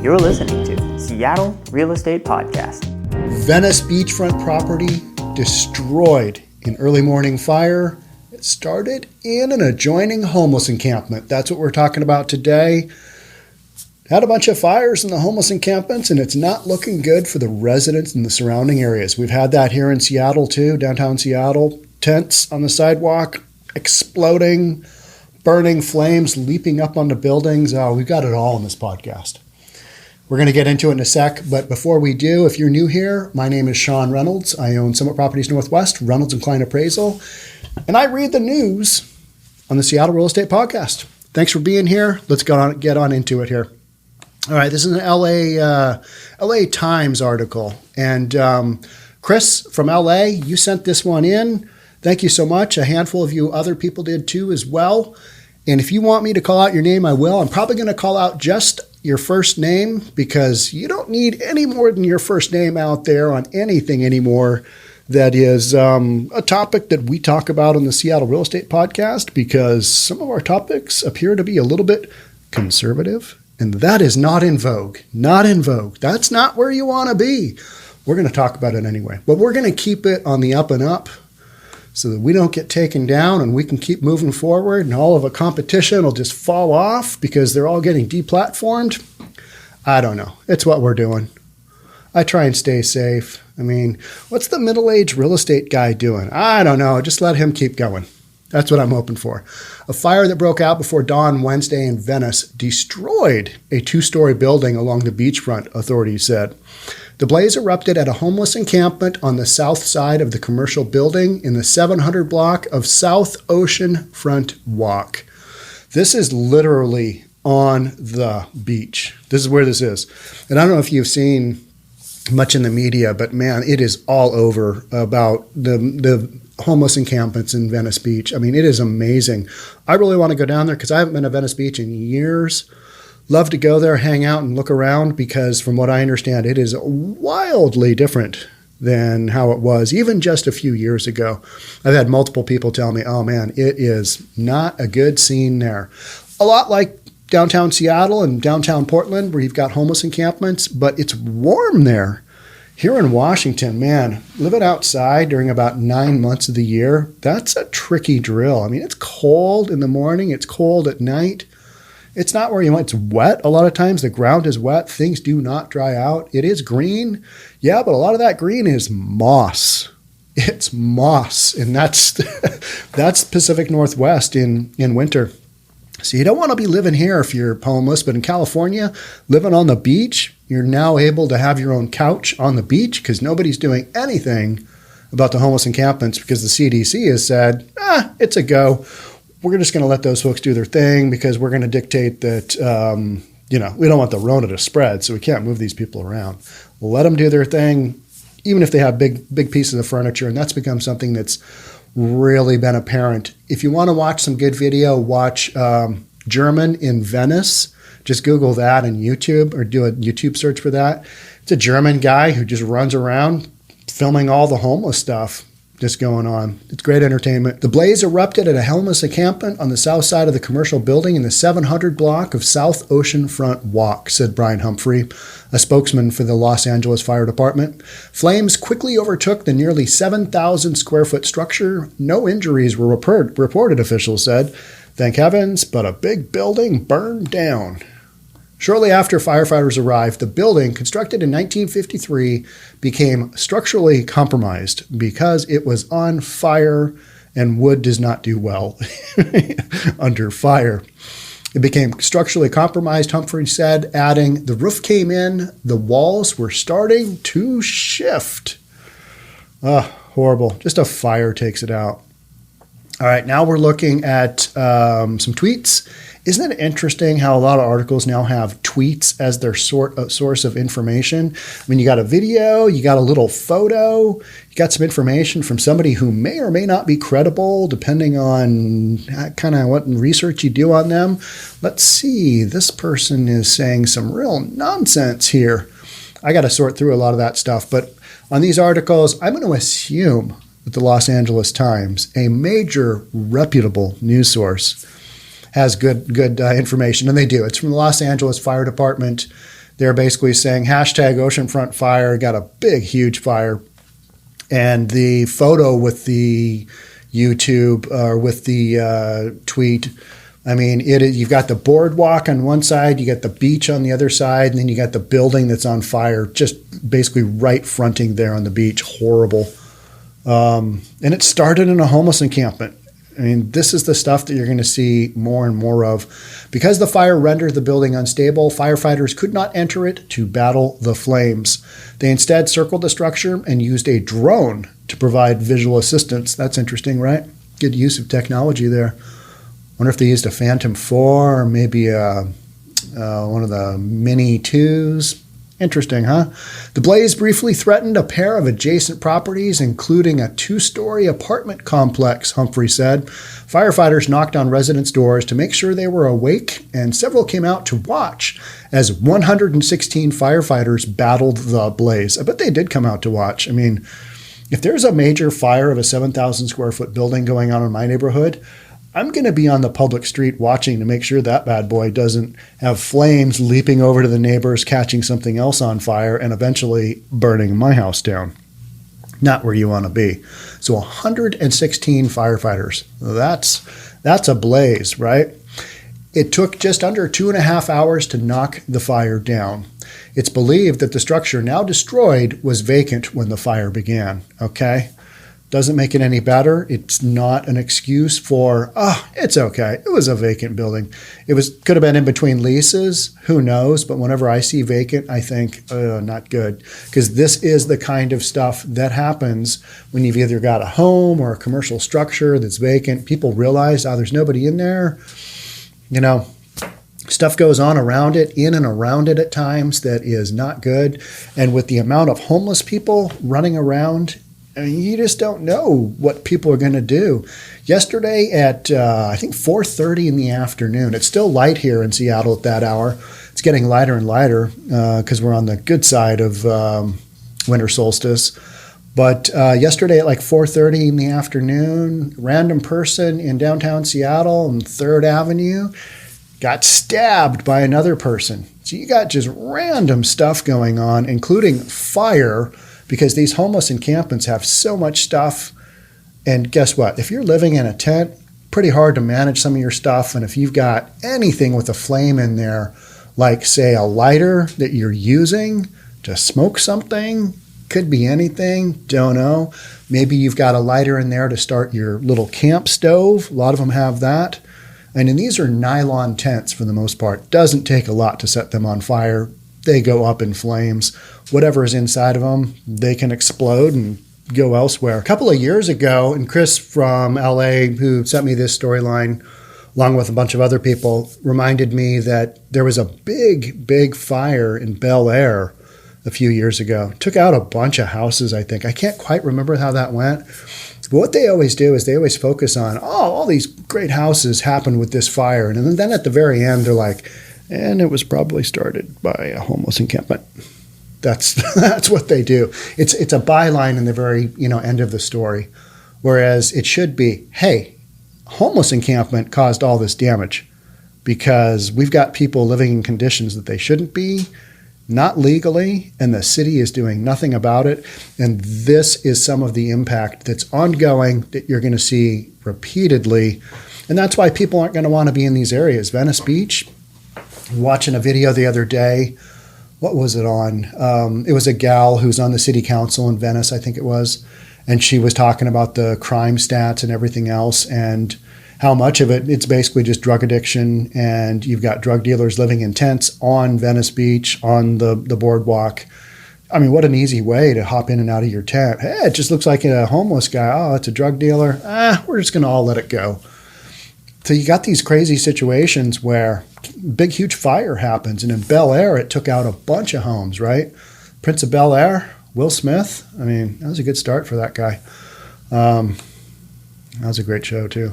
You're listening to Seattle Real Estate Podcast. Venice beachfront property destroyed in early morning fire. It started in an adjoining homeless encampment. That's what we're talking about today. Had a bunch of fires in the homeless encampments, and it's not looking good for the residents in the surrounding areas. We've had that here in Seattle too, downtown Seattle. Tents on the sidewalk, exploding, burning flames, leaping up onto buildings. Oh, we've got it all in this podcast. We're going to get into it in a sec, but before we do, if you're new here, my name is Sean Reynolds. I own Summit Properties Northwest, Reynolds and Kline Appraisal, and I read the news on the Seattle Real Estate Podcast. Thanks for being here. Let's get on into it here. All right, this is an LA Times article, and Chris from LA, you sent this one in. Thank you so much. A handful of you other people did too as well. And if you want me to call out your name, I will. I'm probably going to call out just your first name because you don't need any more than your first name out there on anything anymore that is a topic that we talk about on the Seattle Real Estate Podcast, because some of our topics appear to be a little bit conservative, and that is not in vogue. Not in vogue. That's not where you want to be. We're going to talk about it anyway, but we're going to keep it on the up and up so that we don't get taken down and we can keep moving forward, and all of a competition will just fall off because they're all getting deplatformed. I don't know. It's what we're doing. I try and stay safe. I mean, what's the middle-aged real estate guy doing? I don't know. Just let him keep going. That's what I'm hoping for. A fire that broke out before dawn Wednesday in Venice destroyed a two-story building along the beachfront, authorities said. The blaze erupted at a homeless encampment on the south side of the commercial building in the 700 block of South Ocean Front Walk. This is literally on the beach. This is where this is. And I don't know if you've seen much in the media, but man, it is all over about the homeless encampments in Venice Beach. I mean, it is amazing. I really want to go down there because I haven't been to Venice Beach in years. Love to go there, hang out, and look around because from what I understand, it is wildly different than how it was even just a few years ago. I've had multiple people tell me, oh man, it is not a good scene there. A lot like downtown Seattle and downtown Portland where you've got homeless encampments, but it's warm there. Here in Washington, man, living outside during about 9 months of the year, that's a tricky drill. I mean, it's cold in the morning, it's cold at night. It's not where you want. It's wet. A lot of times the ground is wet. Things do not dry out. It is green. Yeah, but a lot of that green is moss. It's moss. And that's Pacific Northwest in winter. So you don't want to be living here if you're homeless. But in California, living on the beach, you're now able to have your own couch on the beach because nobody's doing anything about the homeless encampments because the CDC has said, it's a go. We're just going to let those folks do their thing because we're going to dictate that, we don't want the Rona to spread, so we can't move these people around. We'll let them do their thing, even if they have big pieces of furniture, and that's become something that's really been apparent. If you want to watch some good video, watch German in Venice. Just Google that on YouTube or do a YouTube search for that. It's a German guy who just runs around filming all the homeless stuff just going on. It's great entertainment. The blaze erupted at a homeless encampment on the south side of the commercial building in the 700 block of South Ocean Front Walk, said Brian Humphrey, a spokesman for the Los Angeles Fire Department. Flames quickly overtook the nearly 7,000 square foot structure. No injuries were reported, officials said. Thank heavens, but a big building burned down. Shortly after firefighters arrived, the building, constructed in 1953, became structurally compromised because it was on fire, and wood does not do well under fire. It became structurally compromised, Humphrey said, adding, the roof came in, the walls were starting to shift. Horrible. Just a fire takes it out. All right, now we're looking at some tweets. Isn't it interesting how a lot of articles now have tweets as their source of information? I mean, you got a video, you got a little photo, you got some information from somebody who may or may not be credible, depending on kind of what research you do on them. Let's see, this person is saying some real nonsense here. I got to sort through a lot of that stuff, but on these articles, I'm going to assume that the Los Angeles Times, a major reputable news source, has good information, and they do. It's from the Los Angeles Fire Department. They're basically saying hashtag oceanfront fire, got a big, huge fire. And the photo with the YouTube or with the tweet, I mean, you've got the boardwalk on one side, you got the beach on the other side, and then you got the building that's on fire, just basically right fronting there on the beach. Horrible. And it started in a homeless encampment. I mean, this is the stuff that you're going to see more and more of. Because the fire rendered the building unstable, firefighters could not enter it to battle the flames. They instead circled the structure and used a drone to provide visual assistance. That's interesting, right? Good use of technology there. Wonder if they used a Phantom 4 or maybe one of the Mini 2s. Interesting, huh? The blaze briefly threatened a pair of adjacent properties, including a 2-story apartment complex, Humphrey said. Firefighters knocked on residents' doors to make sure they were awake, and several came out to watch as 116 firefighters battled the blaze. I bet they did come out to watch. I mean, if there's a major fire of a 7,000 square foot building going on in my neighborhood, I'm going to be on the public street watching to make sure that bad boy doesn't have flames leaping over to the neighbors, catching something else on fire, and eventually burning my house down. Not where you want to be. So 116 firefighters. That's a blaze, right? It took just under 2.5 hours to knock the fire down. It's believed that the structure now destroyed was vacant when the fire began, okay? Doesn't make it any better. It's not an excuse for, it's okay. It was a vacant building. Could have been in between leases. Who knows? But whenever I see vacant, I think, not good. Because this is the kind of stuff that happens when you've either got a home or a commercial structure that's vacant. People realize, there's nobody in there. You know, stuff goes on around it, in and around it at times that is not good. And with the amount of homeless people running around, I mean, you just don't know what people are going to do. Yesterday at, I think, 4:30 in the afternoon, it's still light here in Seattle at that hour. It's getting lighter and lighter because we're on the good side of winter solstice. But yesterday at like 4:30 in the afternoon, random person in downtown Seattle on 3rd Avenue got stabbed by another person. So you got just random stuff going on, including fire, because these homeless encampments have so much stuff. And guess what? If you're living in a tent, pretty hard to manage some of your stuff. And if you've got anything with a flame in there, like, say, a lighter that you're using to smoke something, could be anything, don't know. Maybe you've got a lighter in there to start your little camp stove. A lot of them have that. And then these are nylon tents for the most part. Doesn't take a lot to set them on fire. They go up in flames. Whatever is inside of them, they can explode and go elsewhere. A couple of years ago, and Chris from LA, who sent me this storyline, along with a bunch of other people, reminded me that there was a big, big fire in Bel Air a few years ago. Took out a bunch of houses, I think. I can't quite remember how that went. But what they always do is they always focus on, all these great houses happened with this fire. And then at the very end, they're like, and it was probably started by a homeless encampment. That's what they do. It's a byline in the very end of the story, whereas it should be, hey, homeless encampment caused all this damage because we've got people living in conditions that they shouldn't be, not legally, and the city is doing nothing about it. And this is some of the impact that's ongoing that you're going to see repeatedly, and that's why people aren't going to want to be in these areas. Venice Beach. Watching a video the other day. What was it on? It was a gal who's on the city council in Venice, I think it was, and she was talking about the crime stats and everything else and how much of it's basically just drug addiction, and you've got drug dealers living in tents on Venice Beach, on the boardwalk. I mean, what an easy way to hop in and out of your tent. Hey, it just looks like a homeless guy. Oh, it's a drug dealer. We're just going to all let it go. So you got these crazy situations where big, huge fire happens. And in Bel Air, it took out a bunch of homes, right? Prince of Bel Air, Will Smith. I mean, that was a good start for that guy. That was a great show, too.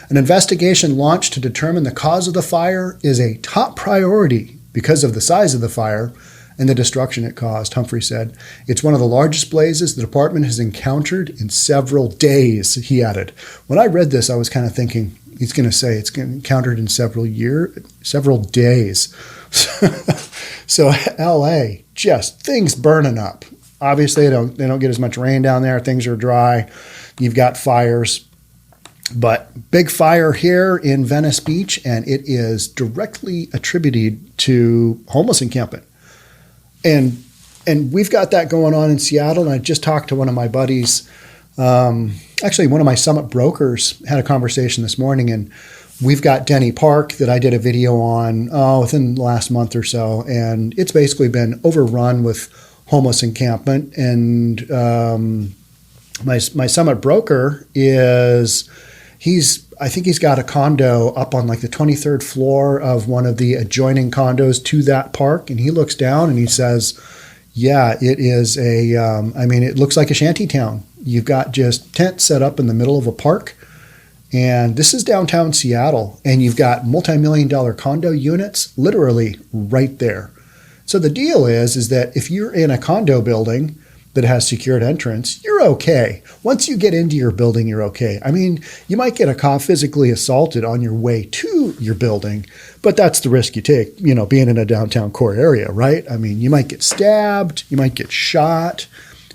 An investigation launched to determine the cause of the fire is a top priority because of the size of the fire and the destruction it caused, Humphrey said. It's one of the largest blazes the department has encountered in several days, he added. When I read this, I was kind of thinking, he's going to say it's encountered in several days. So LA, just things burning up. Obviously, they don't get as much rain down there. Things are dry. You've got fires. But big fire here in Venice Beach, and it is directly attributed to homeless encampment. And we've got that going on in Seattle. And I just talked to one of my buddies, actually one of my Summit brokers, had a conversation this morning, and we've got Denny Park that I did a video on within the last month or so, and it's basically been overrun with homeless encampment. And my Summit broker I think he's got a condo up on like the 23rd floor of one of the adjoining condos to that park, and he looks down and he says, yeah, it is it looks like a shanty town. You've got just tents set up in the middle of a park. And this is downtown Seattle, and you've got multi-million-dollar condo units literally right there. So the deal is that if you're in a condo building that has secured entrance, you're okay. Once you get into your building, you're okay. I mean, you might get physically assaulted on your way to your building, but that's the risk you take, being in a downtown core area, right? I mean, you might get stabbed, you might get shot.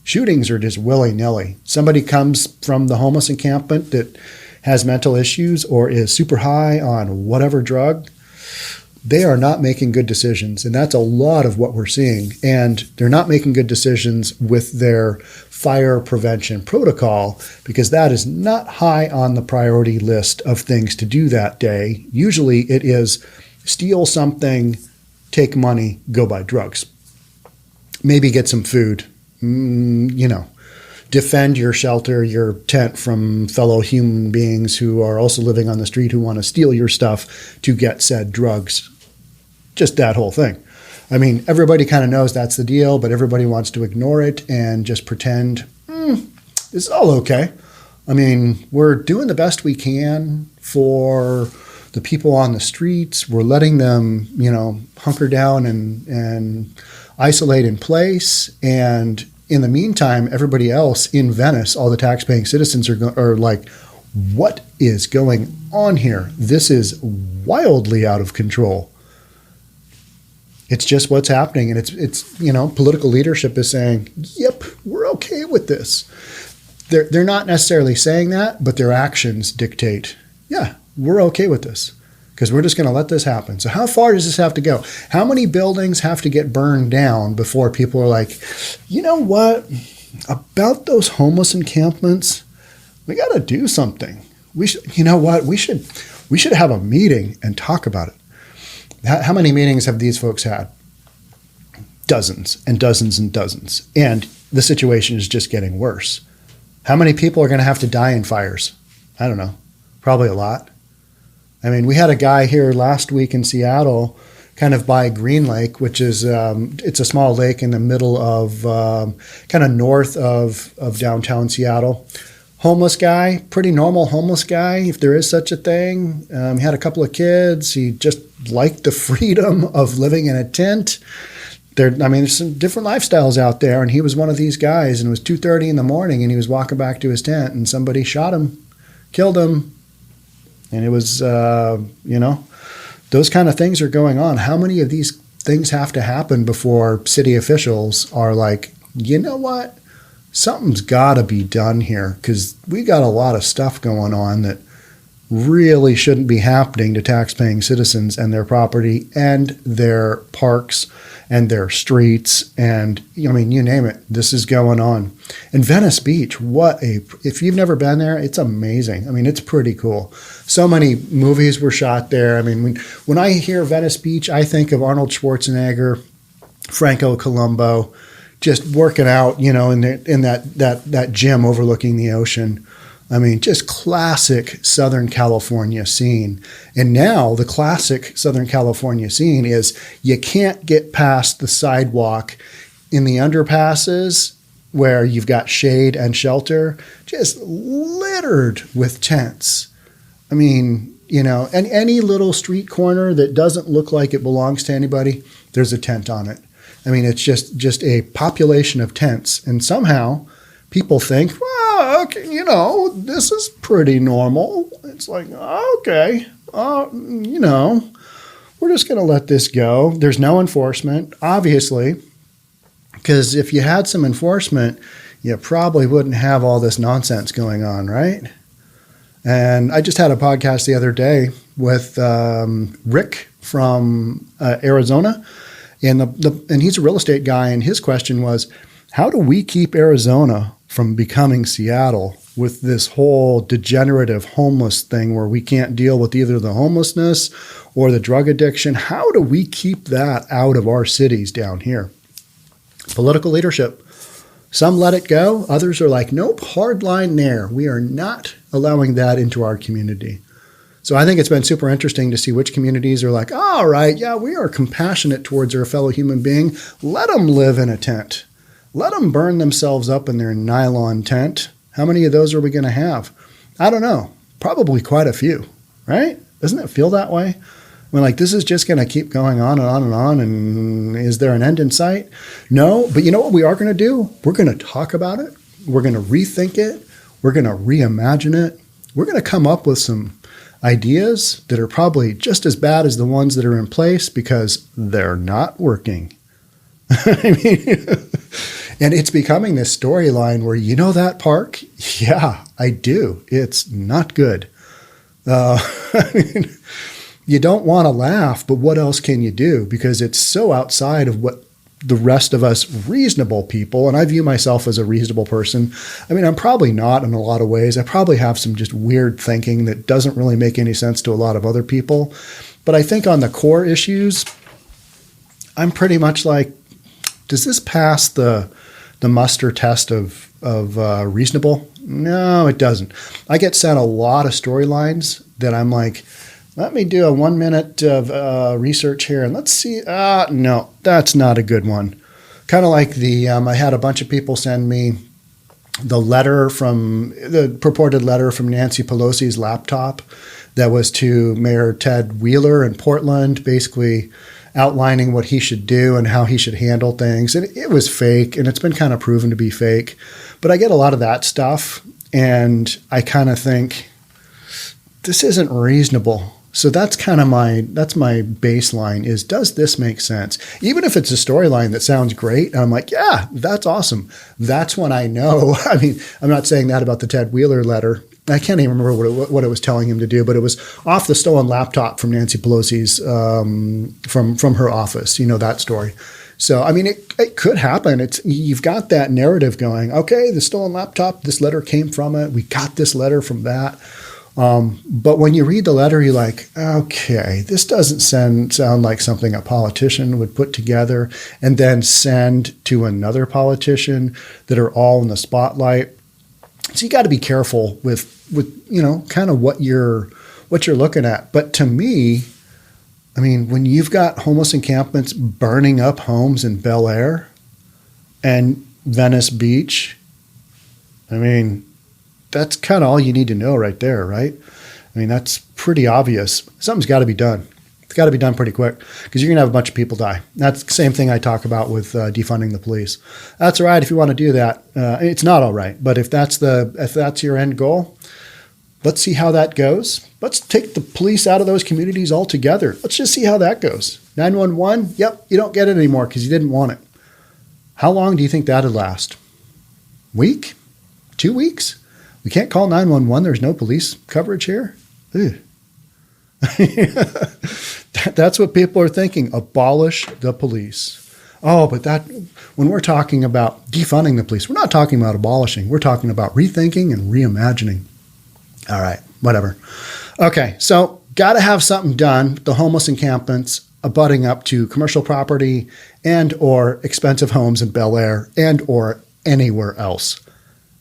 Shootings are just willy-nilly. Somebody comes from the homeless encampment that has mental issues or is super high on whatever drug, they are not making good decisions. And that's a lot of what we're seeing. And they're not making good decisions with their fire prevention protocol, because that is not high on the priority list of things to do that day. Usually it is steal something, take money, go buy drugs. Maybe get some food, defend your shelter, your tent from fellow human beings who are also living on the street who want to steal your stuff to get said drugs. Just that whole thing. I mean, everybody kind of knows that's the deal, but everybody wants to ignore it and just pretend, this is all okay. I mean, we're doing the best we can for the people on the streets. We're letting them, hunker down and isolate in place. And in the meantime, everybody else in Venice, all the tax-paying citizens are like, what is going on here? This is wildly out of control. It's just what's happening. And it's political leadership is saying, yep, we're okay with this. They're not necessarily saying that, but their actions dictate, yeah, we're okay with this because we're just going to let this happen. So how far does this have to go? How many buildings have to get burned down before people are like, you know what, about those homeless encampments, we got to do something. We should have a meeting and talk about it. How many meetings have these folks had? Dozens and dozens and dozens. And the situation is just getting worse. How many people are going to have to die in fires? I don't know. Probably a lot. I mean, we had a guy here last week in Seattle, kind of by Green Lake, which is it's a small lake in the middle of kind of north of downtown Seattle. Homeless guy, pretty normal homeless guy, if there is such a thing. He had a couple of kids. He just liked the freedom of living in a tent. There's some different lifestyles out there, and he was one of these guys, and it was 2:30 in the morning, and he was walking back to his tent, and somebody shot him, killed him. And it was, those kind of things are going on. How many of these things have to happen before city officials are like, you know what? Something's got to be done here because we got a lot of stuff going on that really shouldn't be happening to tax-paying citizens and their property and their parks and their streets. And, you name it, this is going on. And Venice Beach, if you've never been there, it's amazing. It's pretty cool. So many movies were shot there. When I hear Venice Beach, I think of Arnold Schwarzenegger, Franco Columbo, just working out, in that gym overlooking the ocean. Just classic Southern California scene. And now the classic Southern California scene is you can't get past the sidewalk in the underpasses where you've got shade and shelter, just littered with tents. And any little street corner that doesn't look like it belongs to anybody, there's a tent on it. It's just a population of tents. And somehow people think, well, okay, this is pretty normal. It's like, okay, we're we're just going to let this go. There's no enforcement, obviously, because if you had some enforcement, you probably wouldn't have all this nonsense going on, right? And I just had a podcast the other day with Rick from Arizona, and he's a real estate guy, and his question was, how do we keep Arizona from becoming Seattle with this whole degenerative homeless thing where we can't deal with either the homelessness or the drug addiction? How do we keep that out of our cities down here? Political leadership. Some let it go. Others are like, nope, hard line there. We are not allowing that into our community. So I think it's been super interesting to see which communities are like, all right, yeah, we are compassionate towards our fellow human being. Let them live in a tent. Let them burn themselves up in their nylon tent. How many of those are we going to have? I don't know. Probably quite a few, right? Doesn't it feel that way? I mean, like, this is just going to keep going on and on and on. And is there an end in sight? No. But you know what we are going to do? We're going to talk about it. We're going to rethink it. We're going to reimagine it. We're going to come up with some ideas that are probably just as bad as the ones that are in place because they're not working. I mean, and it's becoming this storyline where, you know, that park? Yeah, I do. It's not good. I mean, you don't want to laugh, but what else can you do? Because it's so outside of what the rest of us reasonable people, and I view myself as a reasonable person. I mean, I'm probably not in a lot of ways. I probably have some just weird thinking that doesn't really make any sense to a lot of other people. But I think on the core issues, I'm pretty much like, does this pass the muster test of reasonable? No, it doesn't. I get sent a lot of storylines that I'm like, let me do a 1 minute of research here and let's see. No, that's not a good one. Kind of like I had a bunch of people send me the purported letter from Nancy Pelosi's laptop that was to Mayor Ted Wheeler in Portland, basically outlining what he should do and how he should handle things. And it was fake, and it's been kind of proven to be fake. But I get a lot of that stuff, and I kind of think, this isn't reasonable. So that's kind of my baseline is, does this make sense? Even if it's a storyline that sounds great, I'm like, yeah, that's awesome. That's when I know. I mean, I'm not saying that about the Ted Wheeler letter. I can't even remember what it was telling him to do, but it was off the stolen laptop from Nancy Pelosi's from her office. You know that story. So, I mean, it could happen. You've got that narrative going, okay, the stolen laptop, this letter came from it. We got this letter from that. But when you read the letter, you're like, okay, this doesn't sound like something a politician would put together and then send to another politician that are all in the spotlight. So you got to be careful with you know, kind of what you're looking at. But to me, I mean, when you've got homeless encampments burning up homes in Bel Air and Venice Beach, I mean, that's kind of all you need to know right there, right? I mean, that's pretty obvious. Something's got to be done. It's got to be done pretty quick because you're going to have a bunch of people die. That's the same thing I talk about with defunding the police. That's all right if you want to do that. It's not all right, but if that's your end goal, let's see how that goes. Let's take the police out of those communities altogether. Let's just see how that goes. 911, yep, you don't get it anymore because you didn't want it. How long do you think that'd last? Week? 2 weeks? We can't call 911. There's no police coverage here. That's what people are thinking. Abolish the police. Oh, but when we're talking about defunding the police, we're not talking about abolishing. We're talking about rethinking and reimagining. All right, whatever. Okay, so got to have something done. The homeless encampments abutting up to commercial property and or expensive homes in Bel Air and or anywhere else.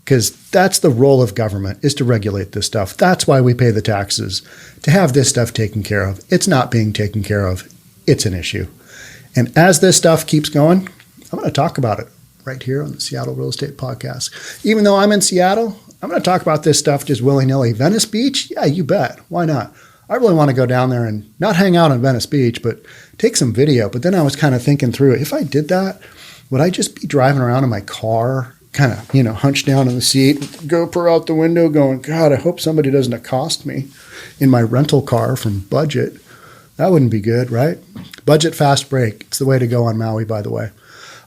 Because that's the role of government, is to regulate this stuff. That's why we pay the taxes, to have this stuff taken care of. It's not being taken care of. It's an issue. And as this stuff keeps going, I'm going to talk about it right here on the Seattle Real Estate Podcast. Even though I'm in Seattle, I'm going to talk about this stuff just willy-nilly. Venice Beach? Yeah, you bet. Why not? I really want to go down there and not hang out on Venice Beach, but take some video. But then I was kind of thinking through it. If I did that, would I just be driving around in my car, kind of, hunched down in the seat, GoPro out the window going, God, I hope somebody doesn't accost me in my rental car from Budget. That wouldn't be good, right? Budget fast break. It's the way to go on Maui, by the way.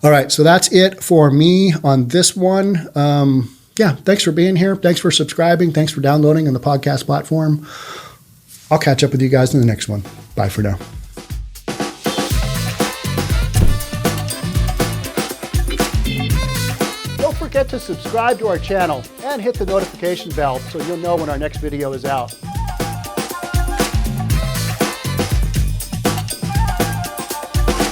All right, so that's it for me on this one. Thanks for being here. Thanks for subscribing. Thanks for downloading on the podcast platform. I'll catch up with you guys in the next one. Bye for now. Don't forget to subscribe to our channel and hit the notification bell so you'll know when our next video is out.